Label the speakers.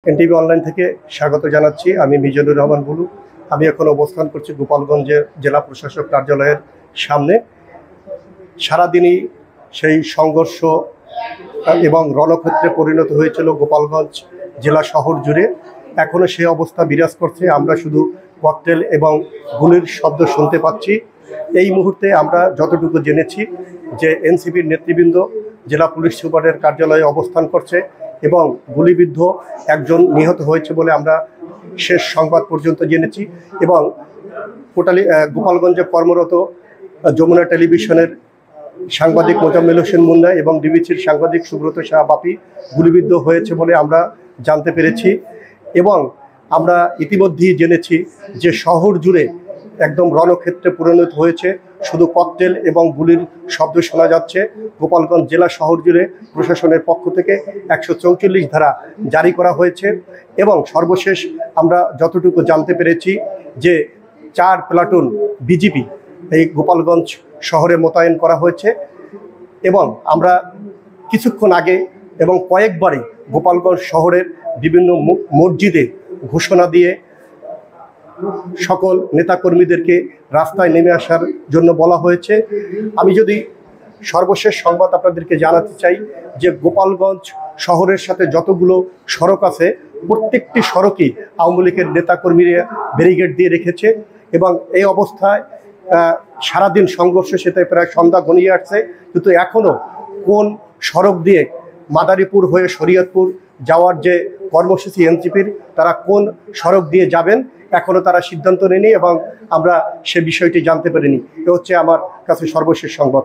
Speaker 1: NTV online থেকে স্বাগত জানাচ্ছি। আমি মিজানুর রহমান বুলু। আমি এখন অবস্থান করছি গোপালগঞ্জের জেলা প্রশাসক কার্যালয়ের সামনে। সারাদিনই সেই সংঘর্ষ এবং রণক্ষেত্রে পরিণত হয়েছিল গোপালগঞ্জ জেলা শহর জুড়ে। এখনও সেই অবস্থা বিরাজ করছে। আমরা শুধু ককটেল এবং গুলির শব্দ শুনতে পাচ্ছি। এই মুহূর্তে আমরা যতটুকু জেনেছি যে এনসিপির নেতৃবৃন্দ জেলা পুলিশ সুপারের কার্যালয়ে অবস্থান করছে এবং গুলিবিদ্ধ একজন নিহত হয়েছে বলে আমরা শেষ সংবাদ পর্যন্ত জেনেছি। এবং গোপালগঞ্জে কর্মরত যমুনা টেলিভিশনের সাংবাদিক মোজাম্মেল হোসেন মুন্না এবং ডিবিসির সাংবাদিক সুব্রত শাহ বাপি গুলিবিদ্ধ হয়েছে বলে আমরা জানতে পেরেছি। এবং আমরা ইতিমধ্যেই জেনেছি যে শহর জুড়ে একদম রণক্ষেত্রে পরিণত হয়েছে। শুধু ককটেল এবং গুলির শব্দ শোনা যাচ্ছে। গোপালগঞ্জ জেলা শহর জুড়ে প্রশাসনের পক্ষ থেকে 144 ধারা জারি করা হয়েছে এবং সর্বশেষ আমরা যতটুকু জানতে পেরেছি যে 4 প্লাটুন বিজিবি এই গোপালগঞ্জ শহরে মোতায়েন করা হয়েছে। এবং আমরা কিছুক্ষণ আগে এবং কয়েকবারই গোপালগঞ্জ শহরের বিভিন্ন মসজিদে ঘোষণা দিয়ে সকল নেতাকর্মীদেরকে রাস্তায় নেমে আসার জন্য বলা হয়েছে। আমি যদি সর্বশেষ সংবাদ আপনাদেরকে জানাতে চাই যে গোপালগঞ্জ শহরের সাথে যতগুলো সড়ক আছে প্রত্যেকটি সড়কই আওয়ামী লীগের নেতাকর্মীরা ব্যারিকেড দিয়ে রেখেছে। এবং এই অবস্থায় সারাদিন সংঘর্ষ সেটা প্রায় সন্ধ্যা ঘনিয়ে আসছে, কিন্তু এখনও কোন সড়ক দিয়ে মাদারীপুর হয়ে শরীয়তপুর যাওয়ার যে কর্মসূচি এনসিপির, তারা কোন সড়ক দিয়ে যাবেন এখনও তারা সিদ্ধান্ত নেয়নি এবং আমরা সে বিষয়টি জানতে পারিনি। এ হচ্ছে আমার কাছে সর্বশেষ সংবাদ।